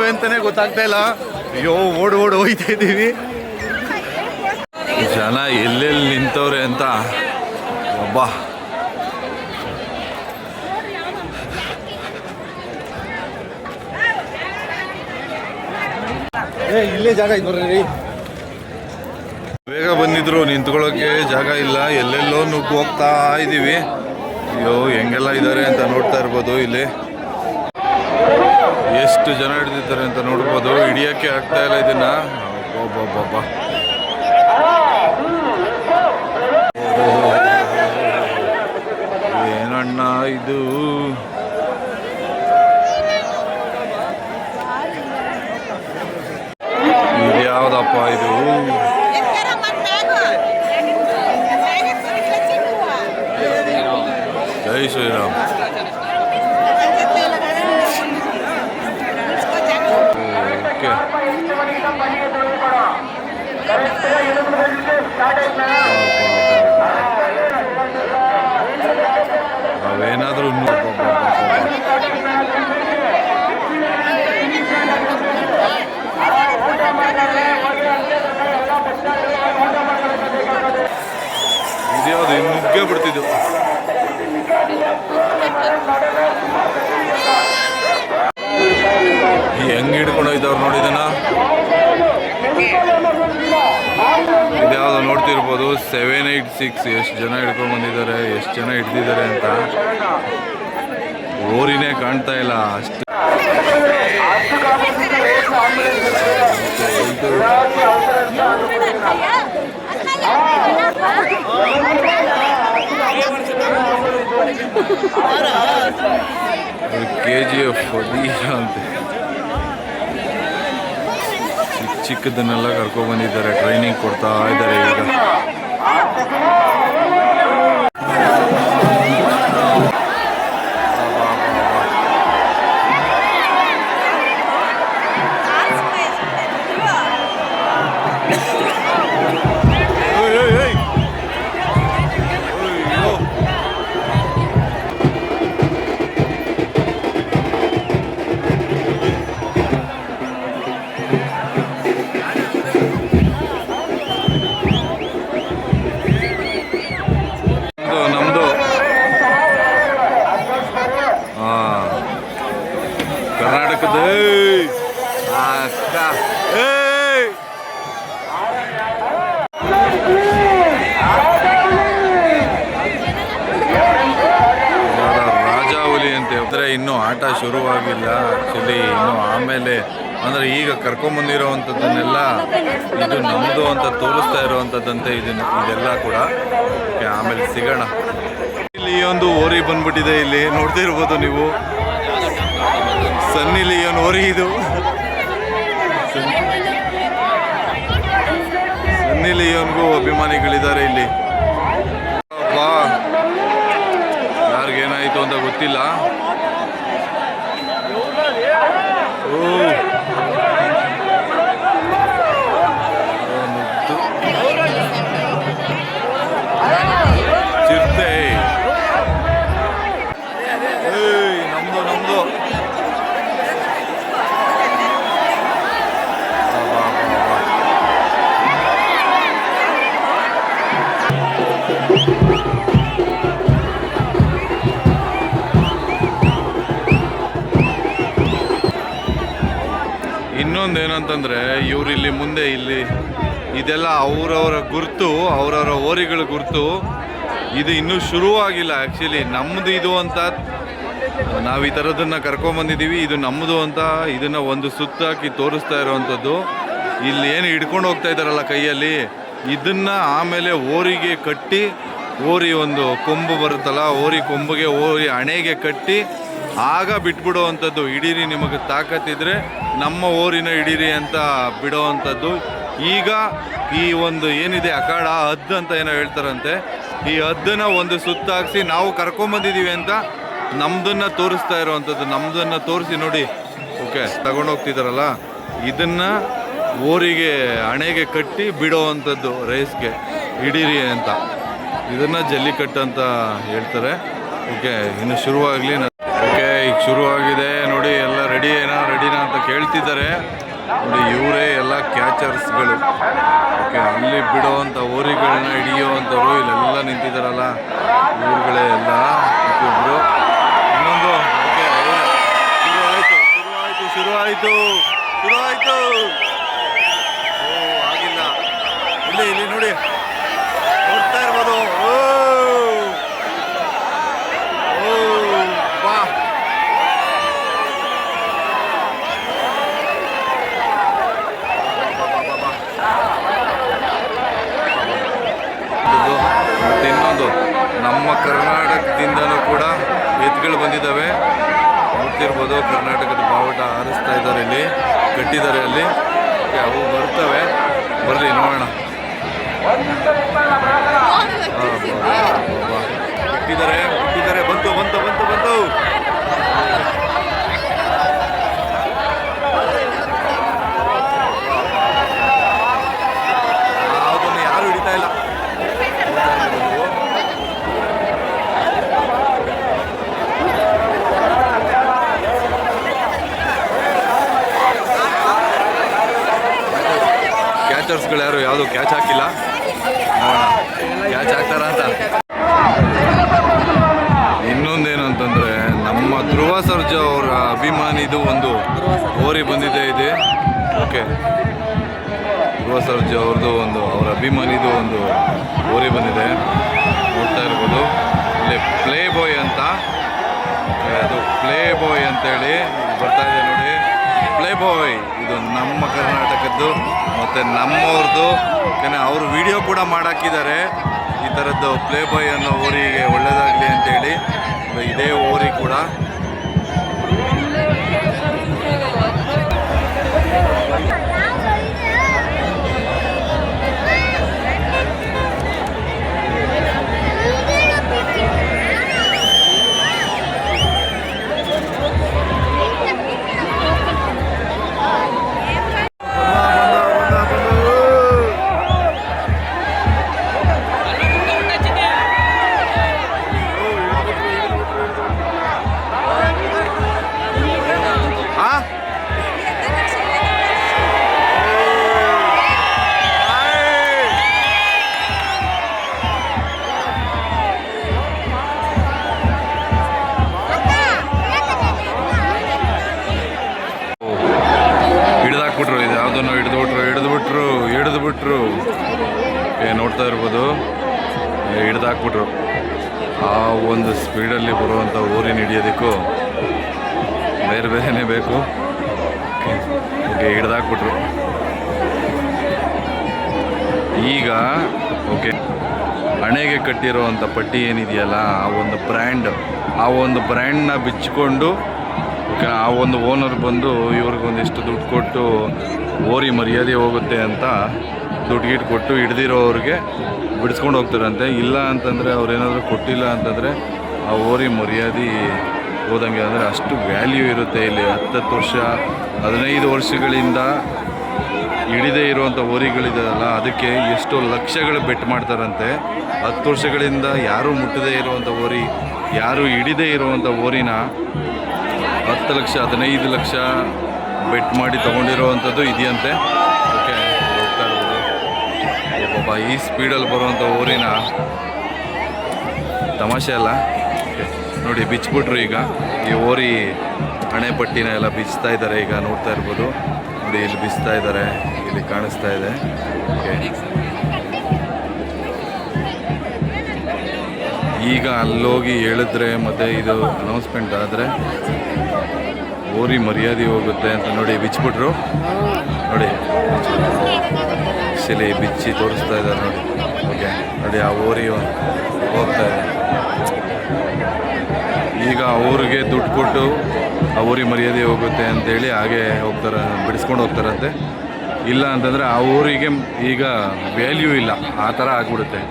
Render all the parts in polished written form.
ಇದಾವೆ ಅಂತಾನೆ ಗೊತ್ತಾಗ್ತಾ ಇಲ್ಲ. ಅಯ್ಯೋ ಓಡ್ ಹೋಯ್ತಾ ಇದ್ದೀವಿ. ಜನ ಎಲ್ಲೆಲ್ಲಿ ನಿಂತವ್ರೆ ಅಂತ ಒಬ್ಬ ಇಲ್ಲೇ ಜಾಗ ಇದೆ ನೋಡ್ರಿ. ಬೇಗ ಬಂದಿದ್ರು, ನಿಂತ್ಕೊಳ್ಳೋಕೆ ಜಾಗ ಇಲ್ಲ, ಎಲ್ಲೆಲ್ಲೋ ನುಗ್ಗಿ ಹೋಗ್ತಾ ಇದ್ದೀವಿ. ಅಯ್ಯೋ ಹೆಂಗೆಲ್ಲ ಇದ್ದಾರೆ ಅಂತ ನೋಡ್ತಾ ಇರ್ಬೋದು. ಇಲ್ಲಿ ಎಷ್ಟು ಜನ ಹಿಡಿದಿದ್ದಾರೆ ಅಂತ ನೋಡ್ಬೋದು. ಹಿಡಿಯೋಕ್ಕೆ ಆಗ್ತಾ ಇಲ್ಲ ಇದನ್ನ. ಒಬ್ಬೊಬ್ಬೊಬ್ಬ ಏನಣ್ಣ ಇದು? ಇದ್ಯಾವ್ದಪ್ಪ ಇದು? ಜೈ ಶ್ರೀರಾಮ್. ನಾವೇನಾದ್ರೂ ಇದ್ಯಾವುದು ನುಗ್ಗೆ ಬಿಡ್ತಿದ್ದು. ಹೆಂಗ್ ಹಿಡ್ಕೊಂಡು ಹೋಯ್ತವ್ರು ನೋಡಿದನ. ಇದ್ಯಾವುದು ನೋಡ್ತಿರ್ಬೋದು 786. ಎಷ್ಟು ಜನ ಹಿಡ್ಕೊಂಡು ಬಂದಿದ್ದಾರೆ, ಎಷ್ಟು ಜನ ಹಿಡ್ದಿದ್ದಾರೆ ಅಂತ. ಓರಿನೇ ಕಾಣ್ತಾ ಇಲ್ಲ ಅಷ್ಟು. KGF ಅಂತೆ ಚಿಕ್ಕದನ್ನೆಲ್ಲ ಕರ್ಕೊಂಡು ಬಂದಿದ್ದಾರೆ. ಟ್ರೈನಿಂಗ್ ಕೊಡ್ತಾ ಇದ್ದಾರೆ ಈಗ. ಕರ್ನಾಟಕದ ರಾಜಾವಲಿ ಅಂತ ಹೇಳಿದ್ರೆ ಇನ್ನೂ ಆಟ ಶುರುವಾಗಿಲ್ಲ ಆ್ಯಕ್ಚುಲಿ. ಇನ್ನು ಆಮೇಲೆ ಅಂದರೆ ಈಗ ಕರ್ಕೊಂಬಂದಿರೋವಂಥದ್ದನ್ನೆಲ್ಲ ಇದು ನಮ್ಮದು ಅಂತ ತೋರಿಸ್ತಾ ಇರೋವಂಥದ್ದಂತೆ ಇದೆಲ್ಲ ಕೂಡ. ಆಮೇಲೆ ಸಿಗೋಣ. ಇಲ್ಲಿ ಒಂದು ಓರಿ ಬಂದ್ಬಿಟ್ಟಿದೆ. ಇಲ್ಲಿ ನೋಡ್ತಿರ್ಬೋದು ನೀವು. ಸನ್ನಿ ಲಿಯೋನ್ ಓರಿ ಇದು. ಸನ್ನಿ ಲಿಯೋನ್ಗೂ ಅಭಿಮಾನಿಗಳಿದ್ದಾರೆ ಇಲ್ಲಿ. ಯಾರಿಗೇನಾಯಿತು ಅಂತ ಗೊತ್ತಿಲ್ಲ. ಚಿರತೆ ನಮ್ದು ಇನ್ನೊಂದೇನಂತಂದರೆ ಇವರಿಲ್ಲಿ ಮುಂದೆ ಇಲ್ಲಿ ಇದೆಲ್ಲ ಅವರವರ ಗುರುತು, ಅವರವರ ಓರಿಗಳ ಗುರುತು. ಇದು ಇನ್ನೂ ಶುರುವಾಗಿಲ್ಲ ಆ್ಯಕ್ಚುಲಿ. ನಮ್ಮದು ಇದು ಅಂತ ನಾವು ಈ ಥರದನ್ನು ಕರ್ಕೊಂಬಂದಿದ್ದೀವಿ. ಇದು ನಮ್ಮದು ಅಂತ ಇದನ್ನು ಒಂದು ಸುತ್ತಾಕಿ ತೋರಿಸ್ತಾ ಇರೋವಂಥದ್ದು. ಇಲ್ಲಿ ಏನು ಹಿಡ್ಕೊಂಡು ಹೋಗ್ತಾ ಇದ್ದಾರಲ್ಲ ಕೈಯಲ್ಲಿ, ಇದನ್ನು ಆಮೇಲೆ ಓರಿಗೆ ಕಟ್ಟಿ, ಓರಿ ಒಂದು ಕೊಂಬು ಬರುತ್ತಲ್ಲ, ಓರಿ ಕೊಂಬಿಗೆ ಓರಿ ಹಣೆಗೆ ಕಟ್ಟಿ ಆಗ ಬಿಟ್ಬಿಡೋವಂಥದ್ದು. ಹಿಡೀರಿ, ನಿಮಗೆ ತಾಕತ್ತಿದ್ರೆ ನಮ್ಮ ಓರಿನ ಹಿಡೀರಿ ಅಂತ ಬಿಡೋವಂಥದ್ದು. ಈಗ ಈ ಒಂದು ಏನಿದೆ ಅಖಾಡ ಹದ್ದು ಅಂತ ಏನೋ ಹೇಳ್ತಾರಂತೆ, ಈ ಹದ್ದನ್ನು ಒಂದು ಸುತ್ತಾಕ್ಸಿ ನಾವು ಕರ್ಕೊಂಬಂದಿದ್ದೀವಿ ಅಂತ ನಮ್ಮದನ್ನು ತೋರಿಸ್ತಾ ಇರೋವಂಥದ್ದು. ನಮ್ಮದನ್ನು ತೋರಿಸಿ ನೋಡಿ. ಓಕೆ, ತಗೊಂಡೋಗ್ತಿದ್ದಾರಲ್ಲ, ಇದನ್ನು ಓರಿಗೆ ಹಣೆಗೆ ಕಟ್ಟಿ ಬಿಡೋವಂಥದ್ದು ರೇಸ್ಗೆ ಹಿಡೀರಿ ಅಂತ. ಇದನ್ನು ಜಲ್ಲಿಕಟ್ಟು ಅಂತ ಹೇಳ್ತಾರೆ. ಓಕೆ, ಇನ್ನು ಶುರುವಾಗಲಿ. ಓಕೆ, ಈಗ ಶುರುವಾಗಿದೆ ನೋಡಿ. ಎಲ್ಲ ರೆಡಿನಾ ಅಂತ ಕೇಳ್ತಿದ್ದಾರೆ ನೋಡಿ. ಇವರೇ ಎಲ್ಲ ಕ್ಯಾಚರ್ಸ್ಗಳು. ಓಕೆ, ಅಲ್ಲಿ ಬಿಡೋವಂಥ ಓರಿಗಳನ್ನ ಹಿಡಿಯೋವಂಥವ್ರು ಇಲ್ಲೆಲ್ಲ ನಿಂತಿದ್ದಾರಲ್ಲ, ಇವ್ರುಗಳೇ ಎಲ್ಲ ಇಬ್ಬರು. ಇನ್ನೊಂದು ಓಕೆ, ಶುರುವಾಯಿತು. ಓ, ಆಗಿಲ್ಲ. ಇಲ್ಲಿ ನೋಡಿ, ನೋಡ್ತಾ ಇರ್ಬೋದು. ಬಾ, ಮತ್ತು ಇನ್ನೊಂದು ನಮ್ಮ ಕರ್ನಾಟಕದಿಂದನೂ ಕೂಡ ಎತ್ತುಗಳು ಬಂದಿದ್ದಾವೆ. ನೋಡ್ತಿರ್ಬೋದು, ಕರ್ನಾಟಕದ ಬಾವುಟ ಹಾರಿಸ್ತಾ ಇದ್ದಾರೆ, ಇಲ್ಲಿ ಕಟ್ಟಿದ್ದಾರೆ ಅಲ್ಲಿ. ಅವು ಬರ್ತವೆ, ಬರಲಿ ನೋಡೋಣ. ಹುಟ್ಟಿದ್ದಾರೆ, ಬಂತು. ಅದನ್ನು ಯಾರು ಹಿಡಿತಾ ಇಲ್ಲ. ಕ್ಯಾಚರ್ಸ್ಗಳು ಯಾರು ಯಾವುದು ಕ್ಯಾಚ್ ಹಾಕಿಲ್ಲ. ನೋಡೋಣ ಕ್ಯಾಚ್ ಹಾಕ್ತಾರ ಅಂತ. ಇನ್ನೊಂದೇನು ಅಂತಂದರೆ, ನಮ್ಮ ಧ್ರುವ ಸರ್ಜಾ ಅವರ ಅಭಿಮಾನಿದು ಒಂದು ಓರಿ ಬಂದಿದೆ ಇದೆ. ಓಕೆ, ಧ್ರುವ ಸರ್ಜಾ ಅವ್ರದ್ದು ಅವರ ಅಭಿಮಾನಿದು ಒಂದು ಓರಿ ಬಂದಿದೆ, ನೋಡ್ತಾ ಇರ್ಬೋದು. ಇಲ್ಲಿ ಪ್ಲೇ ಬಾಯ್ ಅಂತ, ಅದು ಪ್ಲೇ ಬಾಯ್ ಅಂತೇಳಿ ಬರ್ತಾ ಇದೆ ನೋಡಿ. ಪ್ಲೇ ಬಾಯ್ ಇದು ನಮ್ಮ ಕರ್ನಾಟಕದ್ದು ಮತ್ತು ನಮ್ಮವ್ರದ್ದು. ಯಾಕಂದರೆ ಅವರು ವಿಡಿಯೋ ಕೂಡ ಮಾಡಾಕಿದ್ದಾರೆ ಈ ಥರದ್ದು. ಪ್ಲೇ ಬಾಯ್ ಅನ್ನೋ ಓರಿಗೆ ಒಳ್ಳೆಯದಾಗಲಿ ಅಂತೇಳಿ ಇದೇ ಓರಿ ಕೂಡ. ಹಿಡಿದಾಕ್ಬಿಟ್ರು, ಇದು ಯಾವುದನ್ನು ಹಿಡಿದ್ಬಿಟ್ರು. ನೋಡ್ತಾ ಇರ್ಬೋದು, ಹಿಡಿದಾಕ್ಬಿಟ್ರು. ಆ ಒಂದು ಸ್ಪೀಡಲ್ಲಿ ಬರುವಂಥ ಊರಿನ ಹಿಡಿಯೋದಕ್ಕೂ ಬೇರೆನೇ ಬೇಕು. ಓಕೆ, ಹಿಡಿದಾಕ್ಬಿಟ್ರು. ಈಗ ಓಕೆ, ಹಣೆಗೆ ಕಟ್ಟಿರೋವಂಥ ಪಟ್ಟಿ ಏನಿದೆಯಲ್ಲ, ಆ ಒಂದು ಬ್ರ್ಯಾಂಡ್ನ ಬಿಚ್ಚಿಕೊಂಡು ಆ ಒಂದು ಓನರ್ ಬಂದು ಇವ್ರಿಗೊಂದಿಷ್ಟು ದುಡ್ಡು ಕೊಟ್ಟು ಓರಿ ಮರ್ಯಾದೆ ಹೋಗುತ್ತೆ ಅಂತ ದುಡ್ಡು ಕೊಟ್ಟು ಹಿಡ್ದಿರೋರಿಗೆ ಬಿಡಿಸ್ಕೊಂಡು ಹೋಗ್ತಾರಂತೆ. ಇಲ್ಲ ಅಂತಂದರೆ ಅವ್ರೇನಾದರೂ ಕೊಟ್ಟಿಲ್ಲ ಅಂತಂದರೆ ಆ ಓರಿ ಮರ್ಯಾದೆ ಹೋದಂಗೆ. ಅಂದರೆ ಅಷ್ಟು ವ್ಯಾಲ್ಯೂ ಇರುತ್ತೆ ಇಲ್ಲಿ. 10 ವರ್ಷ 15 ವರ್ಷಗಳಿಂದ ಹಿಡಿದೇ ಇರುವಂಥ ಓರಿಗಳಿದೆಯಲ್ಲ, ಅದಕ್ಕೆ ಎಷ್ಟೋ ಲಕ್ಷಗಳು ಬೆಟ್ ಮಾಡ್ತಾರಂತೆ. 10 ವರ್ಷಗಳಿಂದ ಯಾರೂ ಮುಟ್ಟದೇ ಇರುವಂಥ ಓರಿ, ಯಾರೂ ಹಿಡಿದೇ ಇರುವಂಥ ಓರಿನ 10 ಲಕ್ಷ 15 ಲಕ್ಷ ಬೆಟ್ ಮಾಡಿ ತೊಗೊಂಡಿರೋವಂಥದ್ದು ಇದೆಯಂತೆ. ಓಕೆ, ಹೋಗ್ತಾ ಇರ್ಬೋದು. ಪಾಪ ಈ ಸ್ಪೀಡಲ್ಲಿ ಬರುವಂಥ ಊರಿನ ತಮಾಷೆ ಅಲ್ಲ. ನೋಡಿ, ಬಿಚ್ಚಿಬಿಟ್ರು ಈಗ ಈ ಓರಿ ಹಣೆ ಪಟ್ಟಿನ ಎಲ್ಲ ಬಿಚ್ತಾ ಇದ್ದಾರೆ. ಈಗ ನೋಡ್ತಾ ಇರ್ಬೋದು ನೋಡಿ, ಇಲ್ಲಿ ಬಿಚ್ತಾ ಇದ್ದಾರೆ, ಇಲ್ಲಿ ಕಾಣಿಸ್ತಾ ಇದೆ. ಓಕೆ, ಈಗ ಅಲ್ಲೋಗಿ ಹೇಳಿದ್ರೆ ಮತ್ತು ಇದು ಅನೌನ್ಸ್ಮೆಂಟ್ ಆದರೆ ಓರಿ ಮರ್ಯಾದೆ ಹೋಗುತ್ತೆ ಅಂತ ನೋಡಿ ಬಿಚ್ಚಿಬಿಟ್ರು. ನೋಡಿ, ಶಿಲೆ ಬಿಚ್ಚಿ ತೋರಿಸ್ತಾ ಇದ್ದಾರೆ ನೋಡಿ. ಓಕೆ, ನೋಡಿ ಆ ಓರಿ ಹೋಗ್ತಾ ಇದೆ. ಈಗ ಅವ್ರಿಗೆ ದುಡ್ಡು ಕೊಟ್ಟು ಆ ಊರಿಗೆ ಮರ್ಯಾದೆ ಹೋಗುತ್ತೆ ಅಂತೇಳಿ ಹಾಗೆ ಹೋಗ್ತಾರೆ, ಬಿಡಿಸ್ಕೊಂಡು ಹೋಗ್ತಾರಂತೆ. ಇಲ್ಲ ಅಂತಂದರೆ ಆ ಊರಿಗೆ ಈಗ ವ್ಯಾಲ್ಯೂ ಇಲ್ಲ, ಆ ಥರ ಆಗ್ಬಿಡುತ್ತೆ.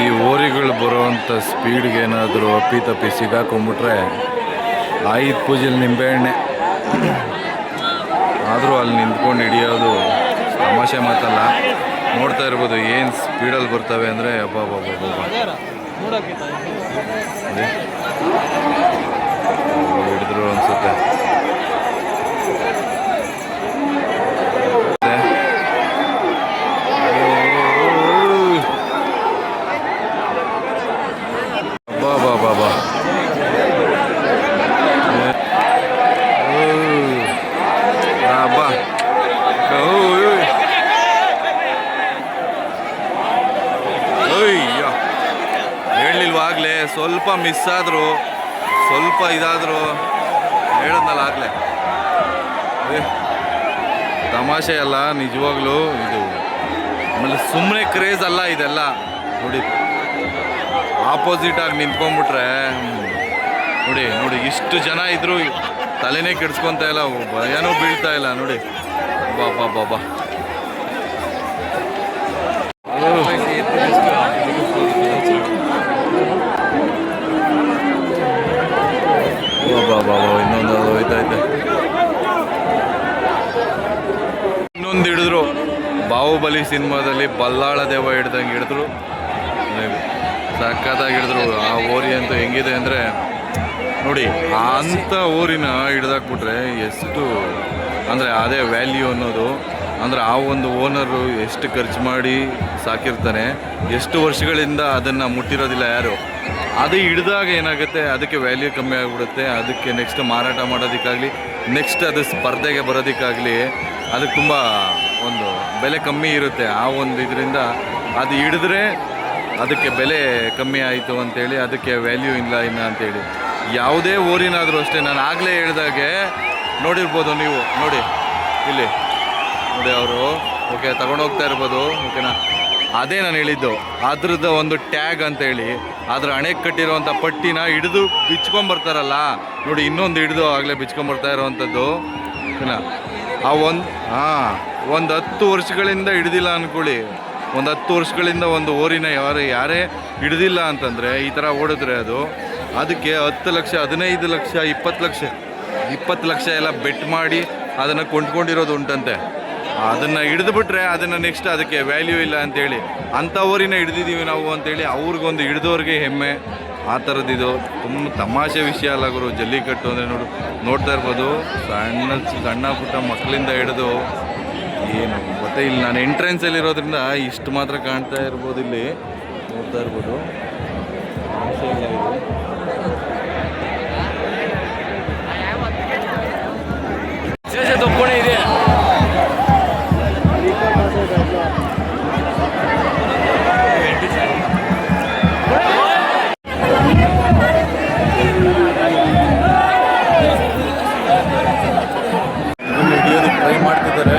ಈ ಓರಿಗಳು ಬರೋವಂಥ ಸ್ಪೀಡ್ಗೆ ಏನಾದರೂ ಅಪ್ಪಿ ಸಿಗಾಕೊಂಬಿಟ್ರೆ ಆಯುಧ ಪೂಜೆಲಿ ನಿಂಬೆಹಣ್ಣೆ. ಆ ಆದರೂ ಅಲ್ಲಿ ನಿಂತ್ಕೊಂಡು ಹಿಡಿಯೋದು ತಮಾಷೆ ಮಾತಲ್ಲ. ನೋಡ್ತಾ ಇರ್ಬೋದು ಏನು ಸ್ಪೀಡಲ್ಲಿ ಬರ್ತವೆ ಅಂದರೆ ಹಿಡಿದ್ರು ಅನ್ಸುತ್ತೆ. ಬಾಬಾ ಹೇಳಲಿಲ್ವಾಗಲೇ ಸ್ವಲ್ಪ ಮಿಸ್ ಆದರು, ಸ್ವಲ್ಪ ಇದಾದರು, ಹೇಳದ್ನಲ್ಲ ಆಗಲೇ. ತಮಾಷೆ ಅಲ್ಲ ನಿಜವಾಗ್ಲೂ ಇದು. ಆಮೇಲೆ ಸುಮ್ಮನೆ ಕ್ರೇಜ್ ಅಲ್ಲ ಇದೆಲ್ಲ. ನೋಡಿ ಆಪೋಸಿಟಾಗಿ ನಿಂತ್ಕೊಂಡ್ಬಿಟ್ರೆ ನೋಡಿ ನೋಡಿ ಇಷ್ಟು ಜನ ಇದ್ದರೂ ತಲೆನೇ ಕೆಡ್ಸ್ಕೊತಾ ಇಲ್ಲ, ಭಯನೂ ಬೀಳ್ತಾ ಇಲ್ಲ. ನೋಡಿ ಬಾಬಾ ಬಾಬಾ ಬಾಬಾ ಇನ್ನೊಂದು ಹೋಯ್ತೈತೆ. ಇನ್ನೊಂದು ಹಿಡಿದ್ರು ಬಾಹುಬಲಿ ಸಿನಿಮಾದಲ್ಲಿ ಬಲ್ಲಾಳ ದೇವ ಹಿಡ್ದಂಗೆ ಹಿಡಿದ್ರು, ಸಖತ್ತಾಗಿ ಹಿಡಿದ್ರು. ಆ ಓರಿ ಅಂತೂ ಹೆಂಗಿದೆ ಅಂದರೆ ನೋಡಿ, ಅಂಥ ಓರಿನ ಹಿಡ್ದಾಕ್ಬಿಟ್ರೆ ಎಷ್ಟು ಅಂದರೆ ಅದೇ ವ್ಯಾಲ್ಯೂ ಅನ್ನೋದು. ಅಂದರೆ ಆ ಒಂದು ಓನರು ಎಷ್ಟು ಖರ್ಚು ಮಾಡಿ ಸಾಕಿರ್ತಾನೆ, ಎಷ್ಟು ವರ್ಷಗಳಿಂದ ಅದನ್ನು ಮುಟ್ಟಿರೋದಿಲ್ಲ ಯಾರು. ಅದು ಹಿಡಿದಾಗ ಏನಾಗುತ್ತೆ, ಅದಕ್ಕೆ ವ್ಯಾಲ್ಯೂ ಕಮ್ಮಿ ಆಗಿಬಿಡುತ್ತೆ. ಅದಕ್ಕೆ ನೆಕ್ಸ್ಟ್ ಮಾರಾಟ ಮಾಡೋದಕ್ಕಾಗಲಿ, ನೆಕ್ಸ್ಟ್ ಅದು ಸ್ಪರ್ಧೆಗೆ ಬರೋದಕ್ಕಾಗಲಿ ಅದಕ್ಕೆ ತುಂಬ ಒಂದು ಬೆಲೆ ಕಮ್ಮಿ ಇರುತ್ತೆ. ಆ ಒಂದು ಇದರಿಂದ ಅದು ಹಿಡಿದ್ರೆ ಅದಕ್ಕೆ ಬೆಲೆ ಕಮ್ಮಿ ಆಯಿತು ಅಂತೇಳಿ, ಅದಕ್ಕೆ ವ್ಯಾಲ್ಯೂ ಇಲ್ಲ ಇನ್ನು ಅಂತೇಳಿ. ಯಾವುದೇ ಊರಿನಾದರೂ ಅಷ್ಟೇ, ನಾನು ಆಗಲೇ ಹೇಳಿದಾಗೆ ನೋಡಿರ್ಬೋದು ನೀವು. ನೋಡಿ ಇಲ್ಲಿ ನೋಡಿ ಅವರು ಓಕೆ ತಗೊಂಡೋಗ್ತಾ ಇರ್ಬೋದು, ಓಕೆನಾ. ಅದೇ ನಾನು ಹೇಳಿದ್ದು, ಅದ್ರದ್ದು ಒಂದು ಟ್ಯಾಗ್ ಅಂತೇಳಿ ಅದ್ರ ಹಣೆಗೆ ಕಟ್ಟಿರೋವಂಥ ಪಟ್ಟಿನ ಹಿಡಿದು ಬಿಚ್ಕೊಂಬರ್ತಾರಲ್ಲ ನೋಡಿ. ಇನ್ನೊಂದು ಹಿಡಿದು ಆಗಲೇ ಬಿಚ್ಕೊಂಬರ್ತಾ ಇರೋವಂಥದ್ದು, ಓಕೆನಾ. ಆ ಒಂದು 10 ವರ್ಷಗಳಿಂದ ಹಿಡ್ದಿಲ್ಲ ಅಂದ್ಕೊಳ್ಳಿ. ಒಂದು 10 ವರ್ಷಗಳಿಂದ ಒಂದು ಓರಿನ ಯಾರೇ ಹಿಡ್ದಿಲ್ಲ ಅಂತಂದರೆ ಈ ಥರ ಓಡಿದ್ರೆ ಅದಕ್ಕೆ 10 ಲಕ್ಷ, 15 ಲಕ್ಷ, 20 ಲಕ್ಷ ಎಲ್ಲ ಬೆಟ್ ಮಾಡಿ ಅದನ್ನು ಕೊಂಡ್ಕೊಂಡಿರೋದು ಉಂಟಂತೆ. ಅದನ್ನು ಹಿಡಿದುಬಿಟ್ರೆ ಅದನ್ನು ನೆಕ್ಸ್ಟ್ ಅದಕ್ಕೆ ವ್ಯಾಲ್ಯೂ ಇಲ್ಲ ಅಂತೇಳಿ, ಅಂಥ ಓರಿನ ಹಿಡ್ದಿದ್ದೀವಿ ನಾವು ಅಂತೇಳಿ ಅವ್ರಿಗೊಂದು ಹಿಡಿದವ್ರಿಗೆ ಹೆಮ್ಮೆ. ಆ ಥರದ್ದಿದು ತುಂಬ ತಮಾಷೆ ವಿಷಯ ಅಲ್ಲ ಗುರು. ಜಲ್ಲಿಕಟ್ಟು ಅಂದರೆ ನೋಡ್ತಾ ಇರ್ಬೋದು, ಸಣ್ಣ ಪುಟ್ಟ ಮಕ್ಕಳಿಂದ ಹಿಡಿದು ಏನು ಗೊತ್ತೇ ಇಲ್ಲ. ನಾನು ಎಂಟ್ರೆನ್ಸಲ್ಲಿರೋದ್ರಿಂದ ಇಷ್ಟು ಮಾತ್ರ ಕಾಣ್ತಾ ಇರ್ಬೋದು, ಇಲ್ಲಿ ನೋಡ್ತಾ ಇರ್ಬೋದು. ಇದೆ ಹಿಡಿಯೋದಕ್ಕೆ ಟ್ರೈ ಮಾಡ್ತಿದ್ದಾರೆ,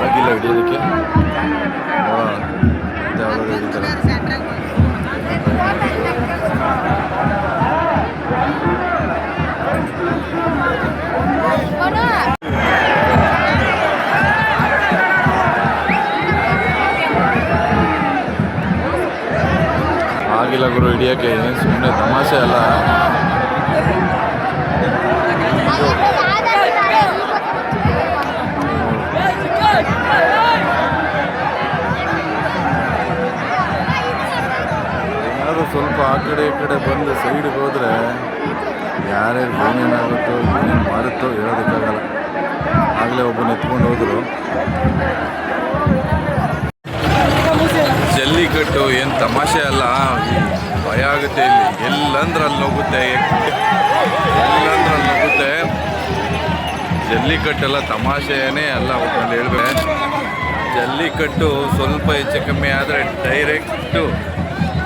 ಆಗಿಲ್ಲ ಹಿಡಿಯೋದಕ್ಕೆ. ಆಗಿಲ್ಲ ಗುರು ಹಿಡಿಯೋಕ್ಕೆ, ಸುಮ್ಮನೆ ತಮಾಷೆ ಅಲ್ಲ. ಏನಾದರೂ ಸ್ವಲ್ಪ ಆ ಕಡೆ ಈ ಕಡೆ ಬಂದು ಸೈಡ್ಗೆ ಹೋದರೆ ಯಾರ್ಯಾರು ಏನೇನಾಗುತ್ತೋ ಏನೇನು ಮಾಡುತ್ತೋ ಹೇಳೋದಕ್ಕಾಗಲ್ಲ. ಆಗಲೇ ಒಬ್ಬನ ಎತ್ಕೊಂಡು ಹೋದರು. ಜಲ್ಲಿಕಟ್ಟು ಏನು ತಮಾಷೆ ಅಲ್ಲ, ಭಯ ಆಗುತ್ತೆ. ಇಲ್ಲಿ ಎಲ್ಲಂದ್ರೆ ಅಲ್ಲಿ ನುಗ್ಗುತ್ತೆ, ಎಲ್ಲಂದ್ರೆ ಅಲ್ಲಿ ನುಗ್ಗುತ್ತೆ. ಜಲ್ಲಿಕಟ್ಟೆಲ್ಲ ತಮಾಷೆನೇ ಅಲ್ಲ. ಒಬ್ಬನಲ್ಲಿ ಹೇಳ್ಬೇಕು, ಜಲ್ಲಿಕಟ್ಟು ಸ್ವಲ್ಪ ಹೆಚ್ಚು ಕಮ್ಮಿ ಆದರೆ ಡೈರೆಕ್ಟು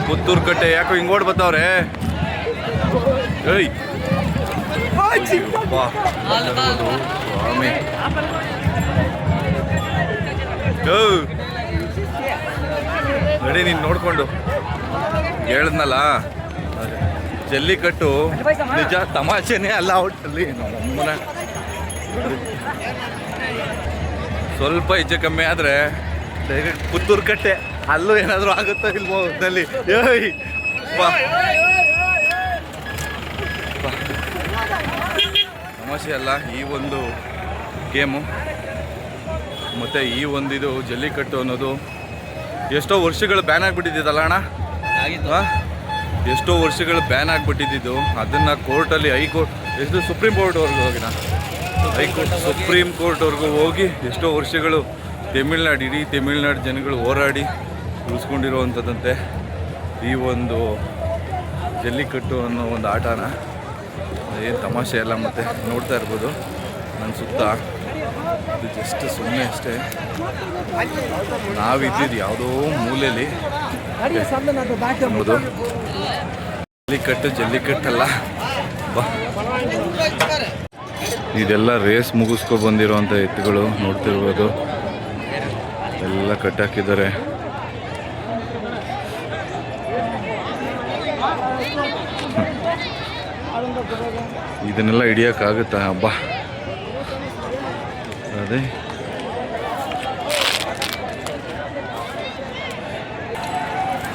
ಪುತ್ತೂರು ಕಟ್ಟೆ. ಯಾಕೋ ಹಿಂಗೆ ಓಡ್ ಬರ್ತಾವ್ರೆ. ಏಯ್ ಸ್ವಾಮಿ, ನಡಿ ನೀನು ನೋಡ್ಕೊಂಡು. ಹೇಳಿದ್ನಲ್ಲ, ಜಲ್ಲಿಕಟ್ಟು ನಿಜ ತಮಾಷೆನೇ ಅಲ್ಲ. ಒಟ್ಟಲ್ಲಿ ನಮ್ಮನ ಸ್ವಲ್ಪ ಹೆಚ್ಚು ಕಮ್ಮಿ ಆದರೆ ಡೈರೆಕ್ಟ್ ಪುತ್ತೂರು ಕಟ್ಟೆ. ಅಲ್ಲೂ ಏನಾದರೂ ಆಗುತ್ತೋ ಇಲ್ವೋ ಹೊತ್ತಲ್ಲಿ. ಏಯ್ ಬಾ ತಮಾಷೆ ಅಲ್ಲ ಈ ಒಂದು ಗೇಮು. ಮತ್ತು ಈ ಒಂದಿದು ಜಲ್ಲಿಕಟ್ಟು ಅನ್ನೋದು ಎಷ್ಟೋ ವರ್ಷಗಳು ಬ್ಯಾನ್ ಆಗಿಬಿಟ್ಟಿದ್ದಲ್ಲ ಅಣ್ಣ, ಎಷ್ಟೋ ವರ್ಷಗಳು ಬ್ಯಾನ್ ಆಗಿಬಿಟ್ಟಿದ್ದು. ಅದನ್ನು ಕೋರ್ಟಲ್ಲಿ ಎಷ್ಟು ಸುಪ್ರೀಂ ಕೋರ್ಟ್ವರೆಗೂ ಹೋಗಿನ ಸುಪ್ರೀಂ ಕೋರ್ಟ್ವರೆಗೂ ಹೋಗಿ ಎಷ್ಟೋ ವರ್ಷಗಳು ಇಡೀ ತಮಿಳ್ನಾಡು ಜನಗಳು ಹೋರಾಡಿ ಉಳಿಸ್ಕೊಂಡಿರುವಂಥದ್ದಂತೆ ಈ ಒಂದು ಜಲ್ಲಿಕಟ್ಟು ಅನ್ನೋ ಒಂದು ಆಟನ. ಏನು ತಮಾಷೆ ಅಲ್ಲ. ಮತ್ತು ನೋಡ್ತಾ ಇರ್ಬೋದು ನನ್ನ ಸುತ್ತ, ಇದು ಜಸ್ಟ್ ಸುಮ್ಮನೆ ಅಷ್ಟೇ. ನಾವಿದ್ದಿದ್ದು ಯಾವುದೋ ಮೂಲೆಯಲ್ಲಿ ಅನ್ನೋದು. ಜಲ್ಲಿಕಟ್ಟಲ್ಲ ಬಾ. ಇದೆಲ್ಲ ರೇಸ್ ಮುಗಿಸ್ಕೊ ಬಂದಿರೋವಂಥ ಎತ್ತುಗಳು ನೋಡ್ತಿರ್ಬೋದು. ಎಲ್ಲ ಕಟ್ಟಾಕಿದ್ದಾರೆ. ಇದನ್ನೆಲ್ಲ ಹಿಡಿಯೋಕ್ಕಾಗುತ್ತಾ ಹಬ್ಬ? ಅದೇ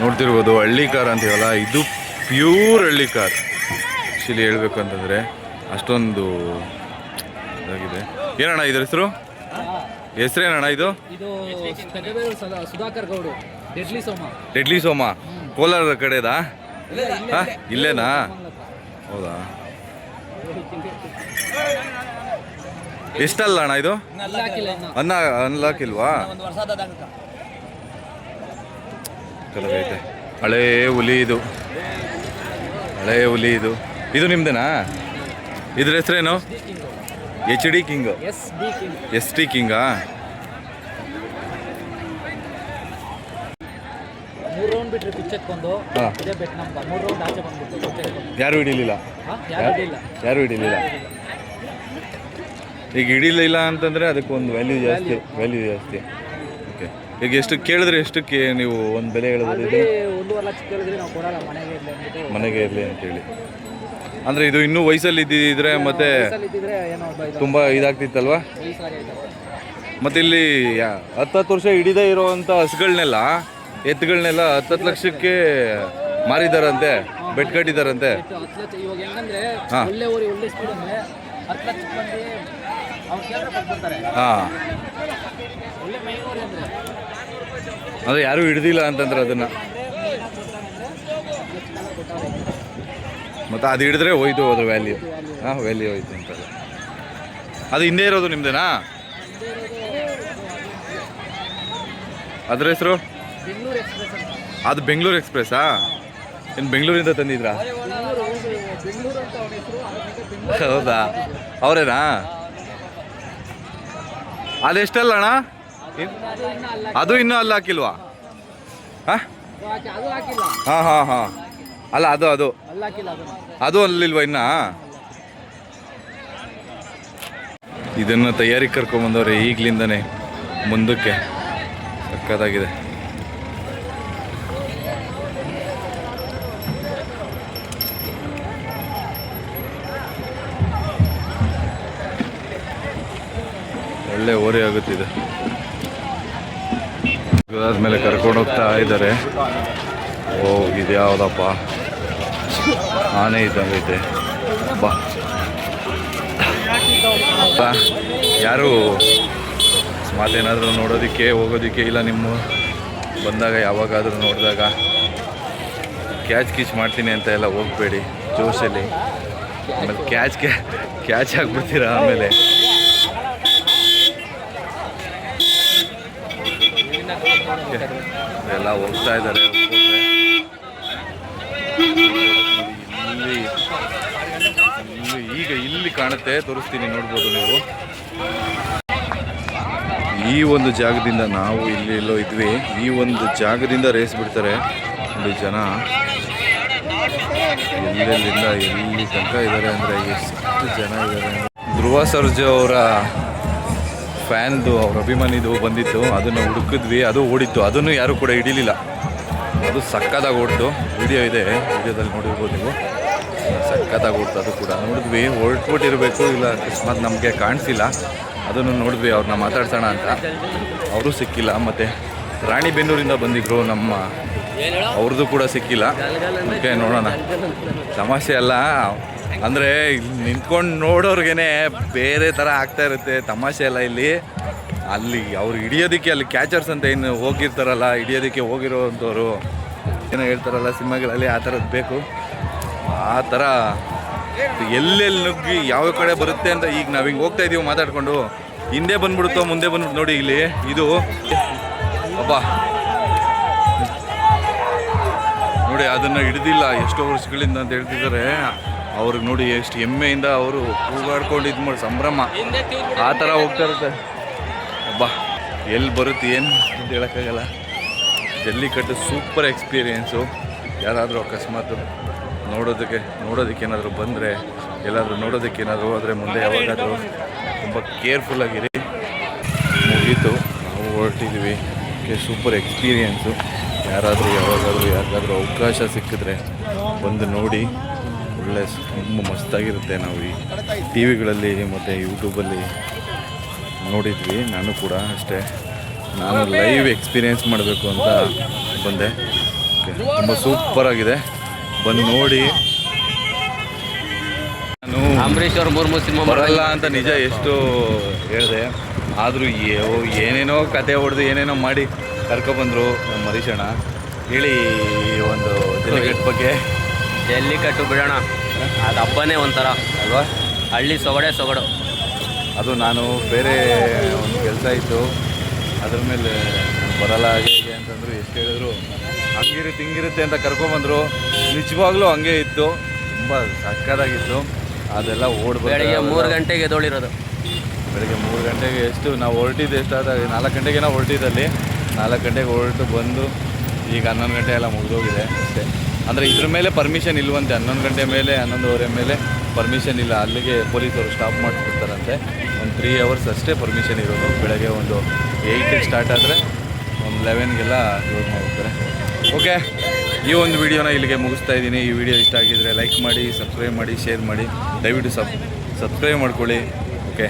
ನೋಡ್ತಿರ್ಬೋದು ಹಳ್ಳಿ ಕಾರ್ ಅಂತೀವಲ್ಲ, ಇದು ಪ್ಯೂರ್ ಹಳ್ಳಿ ಕಾರ್ ಆ್ಯಕ್ಚುಲಿ ಹೇಳ್ಬೇಕು ಅಂತಂದರೆ. ಅಷ್ಟೊಂದು ಇದಾಗಿದೆ. ಏನಣ್ಣ ಇದ್ರ ಹೆಸರೇನಣ್ಣ ಇದು? ಸುಧಾಕರ್ ಗೌಡು, ಡೆಡ್ಲಿ ಸೋಮ. ಕೋಲಾರದ ಕಡೆದಾ? ಇಲ್ಲೇನಾ? ಹೌದಾ? ಎಷ್ಟಲ್ಲ ಅಣ್ಣ ಇದು? ಅನ್ಲಾಕಿಲ್ವಾ? ಕಲಗೈತೆ. ಹಳೇ ಹುಲಿ ಇದು, ಹಳೇ ಹುಲಿ ಇದು. ಇದು ನಿಮ್ದೇನಾ? ಇದ್ರ ಹೆಸರೇನು? HD king, SD ಕಿಂಗಾ? 3 ರೌಂಡ್ ಬಿಟ್ರೆ ಪಿಚ್ಚಕ್ಕೆ ಬಂದು ಇದೇ ಬೆಟ್ ನಮ್ಗೆ 3 ರೌಂಡ್ ಆಚೆ ಬಂದ್ಬಿಟ್ಟು ಯಾರು ಹಿಡಿಲಿಲ್ಲ. ಈಗ ಹಿಡಿಲಿಲ್ಲ ಅಂತಂದರೆ ಅದಕ್ಕೊಂದು ವ್ಯಾಲ್ಯೂ ಜಾಸ್ತಿ. ಓಕೆ. ಈಗ ಎಷ್ಟು ಕೇಳಿದ್ರೆ ಎಷ್ಟಕ್ಕೆ ನೀವು ಒಂದು ಬೆಲೆ ಹೇಳಿದ್ರೆ? 1.5 ಲಕ್ಷ ಕೇಳಿದ್ರೆ ನಾವು ಕೊಡಲ್ಲ, ಮನೆಗೆ ಇರಲಿ ಅಂತೇಳಿ. ಅಂದರೆ ಇದು ಇನ್ನೂ ವಯಸ್ಸಲ್ಲಿ ಇದ್ದಿದ್ರೆ ಮತ್ತೆ ತುಂಬ ಇದಾಗ್ತಿತ್ತಲ್ವ? ಮತ್ತು ಇಲ್ಲಿ 10 ವರ್ಷ ಹಿಡಿದೇ ಇರೋವಂಥ ಹಸುಗಳನ್ನೆಲ್ಲ, ಎತ್ತುಗಳನ್ನೆಲ್ಲ 10 ಲಕ್ಷಕ್ಕೆ ಮಾರಿದಾರಂತೆ, ಬೆಟ್ ಕಟ್ಟಿದಾರಂತೆ. ಹಾಂ ಹಾಂ. ಅಂದರೆ ಯಾರೂ ಹಿಡ್ದಿಲ್ಲ ಅಂತಂದ್ರೆ ಅದನ್ನು. ಮತ್ತು ಅದು ಹಿಡಿದ್ರೆ ಹೋಯ್ತು ಅದ್ರ ವ್ಯಾಲ್ಯೂ. ವ್ಯಾಲ್ಯೂ ಹೋಯ್ತು ಅಂತಲ್ಲ. ಅದು ಹಿಂದೆ ಇರೋದು ನಿಮ್ದೇನಾ? ಅದ್ರ ಹೆಸರು? ಅದು ಬೆಂಗಳೂರು ಎಕ್ಸ್ಪ್ರೆಸ್ಸಾ? ಏನು ಬೆಂಗಳೂರಿಂದ ತಂದಿದ್ರಾ? ಹೌದಾ? ಅವರೇನಾ? ಅದೆಷ್ಟಲ್ಲ ಅಣ್ಣ? ಅದು ಇನ್ನೂ ಅಲ್ಲ ಹಾಕಿಲ್ವಾ? ಹಾಂ ಅಲ್ಲ ಅದು ಅಲ್ಲಿಲ್ವಾ ಇನ್ನ? ಇದನ್ನು ತಯಾರಿ ಕರ್ಕೊಂಬಂದವ್ರೆ ಈಗಲಿಂದನೇ ಮುಂದಕ್ಕೆ. ಸಕ್ಕತ್ತಾಗಿದೆ. ಒಳ್ಳೆ ಓರೆ ಆಗುತ್ತಿದೆ. ಅದಾದ್ಮೇಲೆ ಕರ್ಕೊಂಡು ಹೋಗ್ತಾ ಇದ್ದಾರೆ. ಓ ಇದ್ಯಾವುದಪ್ಪ, ಆನೆ ಇದ್ದಂಗೈತೆ ಬಾ. ಯಾರು ಮಾತೇನಾದರೂ ನೋಡೋದಕ್ಕೆ ಹೋಗೋದಕ್ಕೆ ಇಲ್ಲ, ನಿಮ್ಮ ಬಂದಾಗ ಯಾವಾಗಾದರೂ ನೋಡಿದಾಗ ಕ್ಯಾಚ್ ಮಾಡ್ತೀನಿ ಅಂತ ಎಲ್ಲ ಹೋಗ್ಬೇಡಿ ಜೋಶಲ್ಲಿ. ಆಮೇಲೆ ಕ್ಯಾಚ್ ಆಗಿಬಿಡ್ತೀರ ಆಮೇಲೆ. ಎಲ್ಲ ಹೋಗ್ತಾ ಇದ್ದಾರೆ. ಇಲ್ಲಿ ಕಾಣುತ್ತೆ, ತೋರಿಸ್ತೀನಿ, ನೋಡ್ಬೋದು ನೀವು. ಈ ಒಂದು ಜಾಗದಿಂದ ನಾವು ಇಲ್ಲೆಲ್ಲೋ ಇದ್ವಿ. ಈ ಒಂದು ಜಾಗದಿಂದ ರೇಸ್ ಬಿಡ್ತಾರೆ. ಇಲ್ಲಿ ಜನ ಎಲ್ಲೆಲ್ಲಿಂದ ಎಲ್ಲಿ ತನಕ ಇದ್ದಾರೆ ಅಂದರೆ ಎಷ್ಟು ಜನ ಇದ್ದಾರೆ. ಧ್ರುವ ಸರ್ಜಾ ಅವರ ಫ್ಯಾನ್ದು, ಅವ್ರ ಅಭಿಮಾನಿದು ಬಂದಿತ್ತು. ಅದನ್ನು ಹುಡುಕಿದ್ವಿ, ಅದು ಓಡಿತ್ತು. ಅದನ್ನು ಯಾರೂ ಕೂಡ ಹಿಡಿಲಿಲ್ಲ. ಅದು ಸಕ್ಕತ್ತಾಗಿ ಓಡ್ತು. ವಿಡಿಯೋ ಇದೆ, ವಿಡಿಯೋದಲ್ಲಿ ನೋಡಿರ್ಬೋದು ನೀವು. ಸಕ್ಕತ್ತಾಗಿ ಓಡ್ತು. ಅದು ಕೂಡ ನೋಡಿದ್ವಿ. ಹೊರಟ್ಬಿಟ್ಟಿರಬೇಕು, ಇಲ್ಲ ಅಕಸ್ಮಾತ್ ನಮಗೆ ಕಾಣಿಸಿಲ್ಲ. ಅದನ್ನು ನೋಡಿದ್ವಿ. ಅವ್ರನ್ನ ಮಾತಾಡ್ಸೋಣ ಅಂತ, ಅವರು ಸಿಕ್ಕಿಲ್ಲ. ಮತ್ತು ರಾಣಿಬೆನ್ನೂರಿಂದ ಬಂದಿದ್ದರು ನಮ್ಮ ಅವ್ರದ್ದು ಕೂಡ ಸಿಕ್ಕಿಲ್ಲ. ಓಕೆ, ನೋಡೋಣ. ತಮಾಷೆ ಅಲ್ಲ ಅಂದರೆ ನಿಂತ್ಕೊಂಡು ನೋಡೋರ್ಗೇನೆ ಬೇರೆ ಥರ ಆಗ್ತಾ ಇರುತ್ತೆ. ತಮಾಷೆ ಅಲ್ಲ ಇಲ್ಲಿ. ಅಲ್ಲಿ ಅವ್ರು ಹಿಡಿಯೋದಕ್ಕೆ ಅಲ್ಲಿ ಕ್ಯಾಚರ್ಸ್ ಅಂತ ಏನು ಹೋಗಿರ್ತಾರಲ್ಲ, ಹಿಡಿಯೋದಕ್ಕೆ ಹೋಗಿರೋವಂಥವ್ರು ಏನೋ ಹೇಳ್ತಾರಲ್ಲ ಸಿನಿಮಾಗಳಲ್ಲಿ, ಆ ಥರದ್ದು ಬೇಕು. ಆ ಥರ ಎಲ್ಲೆಲ್ಲಿ ನುಗ್ಗಿ ಯಾವ ಕಡೆ ಬರುತ್ತೆ ಅಂತ ಈಗ ನಾವು ಹಿಂಗೆ ಹೋಗ್ತಾ ಇದ್ದೀವಿ ಮಾತಾಡ್ಕೊಂಡು, ಹಿಂದೆ ಬಂದ್ಬಿಡುತ್ತೋ ಮುಂದೆ ಬಂದ್ಬಿಟ್ಟು ನೋಡಿ ಇಲ್ಲಿ ಇದು ಅಬ್ಬಾ ನೋಡಿ, ಅದನ್ನು ಹಿಡ್ದಿಲ್ಲ ಎಷ್ಟೋ ವರ್ಷಗಳಿಂದ ಅಂತ ಹೇಳ್ತಿದ್ದಾರೆ. ಅವ್ರಿಗೆ ನೋಡಿ ಎಷ್ಟು ಹೆಮ್ಮೆಯಿಂದ ಅವರು ಕೂಗಾಡ್ಕೊಂಡು ಇದು ಮಾಡಿ ಸಂಭ್ರಮ ಆ ಥರ ಹೋಗ್ತಾ ಇರುತ್ತೆ. ಅಬ್ಬಾ ಎಲ್ಲಿ ಬರುತ್ತೆ ಏನು ಅಂತ ಹೇಳೋಕ್ಕಾಗಲ್ಲ. Jallikattu super experience. ಯಾರಾದರೂ ಅಕಸ್ಮಾತ್ ನೋಡೋದಕ್ಕೆ ಏನಾದರೂ ಬಂದರೆ, ಎಲ್ಲಾದರೂ ನೋಡೋದಕ್ಕೆ ಏನಾದರೂ ಹೋದರೆ ಮುಂದೆ ಯಾವಾಗಾದರೂ ತುಂಬ ಕೇರ್ಫುಲ್ಲಾಗಿರಿ. ಮುಗೀತು, ನಾವು ಹೊರಟಿದ್ವಿ. Super experience. ಯಾರಿಗಾದ್ರೂ ಅವಕಾಶ ಸಿಕ್ಕಿದ್ರೆ ಬಂದು ನೋಡಿ. ಒಳ್ಳೆ ತುಂಬ ಮಸ್ತಾಗಿರುತ್ತೆ. ನಾವು ಈ ಟಿ ವಿಗಳಲ್ಲಿ ಮತ್ತು ಯೂಟ್ಯೂಬಲ್ಲಿ ನೋಡಿದ್ವಿ. ನಾನು ಕೂಡ ಅಷ್ಟೇ, ನಾನು ಲೈವ್ ಎಕ್ಸ್ಪೀರಿಯೆನ್ಸ್ ಮಾಡಬೇಕು ಅಂತ ಬಂದೆ. ತುಂಬ ಸೂಪರಾಗಿದೆ, ಬಂದು ನೋಡಿ. ನಾನು ಅಂಬರೀಷ್ ಅವ್ರ 3 ಸಿನಿಮಾ ಬರಲ್ಲ ಅಂತ ನಿಜ ಎಷ್ಟು ಹೇಳಿದೆ, ಆದರೂ ಏನೇನೋ ಕತೆ ಹೊಡೆದು ಏನೇನೋ ಮಾಡಿ ಕರ್ಕೊಬಂದರು ನಮ್ಮ ಹರೀಶಣ್ಣ. ಹೇಳಿ ಒಂದು ಜಲ್ಲಿಕಟ್ಟು ಬಗ್ಗೆ. ಜಲ್ಲಿಕಟ್ಟು ಬಿಡೋಣ, ಅದು ಹಬ್ಬನೇ ಒಂಥರ ಅಲ್ವಾ? ಹಳ್ಳಿ ಸೊಗಡು. ಅದು ನಾನು ಬೇರೆ ಒಂದು ಕೆಲಸ ಇತ್ತು, ಅದ್ರ ಮೇಲೆ ನಾನು ಬರಲ್ಲ ಹಾಗೆ ಹೀಗೆ ಅಂತಂದರು. ಎಷ್ಟು ಹೇಳಿದ್ರು ಹಿಂಗಿರುತ್ತೆ ಅಂತ ಕರ್ಕೊಂಬಂದರು. ನಿಜವಾಗ್ಲೂ ಹಂಗೆ ಇತ್ತು, ತುಂಬ ಸಕ್ಕತ್ತಾಗಿತ್ತು. ಅದೆಲ್ಲ ಬೆಳಗ್ಗೆ 3 ಗಂಟೆಗೆ ಎದ್ದೋಳಿರೋದು. ಬೆಳಗ್ಗೆ 3 ಗಂಟೆಗೆ ಎಷ್ಟು ನಾವು ಹೊರಟಿದ್ದು, ಎಷ್ಟಾದಾಗ 4 ಗಂಟೆಗೆ ನಾವು ಹೊರಟಿದ್ದಲ್ಲಿ. 4 ಗಂಟೆಗೆ ಹೊರಟು ಬಂದು ಈಗ 11 ಗಂಟೆ ಎಲ್ಲ ಮುಗಿದೋಗಿದೆ ಅಷ್ಟೇ. ಅಂದರೆ ಇದ್ರ ಮೇಲೆ ಪರ್ಮಿಷನ್ ಇಲ್ವಂತೆ. 11 ಗಂಟೆ ಮೇಲೆ 11:30 ಮೇಲೆ ಪರ್ಮಿಷನ್ ಇಲ್ಲ. ಅಲ್ಲಿಗೆ ಪೊಲೀಸರು ಸ್ಟಾಪ್ ಮಾಡಿಸ್ಬಿಡ್ತಾರಂತೆ. ಒಂದು 3 ಅವರ್ಸ್ ಅಷ್ಟೇ ಪರ್ಮಿಷನ್ ಇರೋದು. ಬೆಳಗ್ಗೆ ಒಂದು 8ಗೆ ಸ್ಟಾರ್ಟ್ ಆದರೆ ಒಂದು 11ಗೆಲ್ಲ ಕ್ಲೋಸ್ ಮಾಡ್ತಾರೆ. ಓಕೆ, ಈ ಒಂದು ವಿಡಿಯೋನ ಇಲ್ಲಿಗೆ ಮುಗಿಸ್ತಾ ಇದ್ದೀನಿ. ಈ ವಿಡಿಯೋ ಇಷ್ಟ ಆಗಿದ್ದರೆ ಲೈಕ್ ಮಾಡಿ, ಸಬ್ಸ್ಕ್ರೈಬ್ ಮಾಡಿ, ಶೇರ್ ಮಾಡಿ. ದಯವಿಟ್ಟು ಸಬ್ಸ್ಕ್ರೈಬ್ ಮಾಡ್ಕೊಳ್ಳಿ. ಓಕೆ.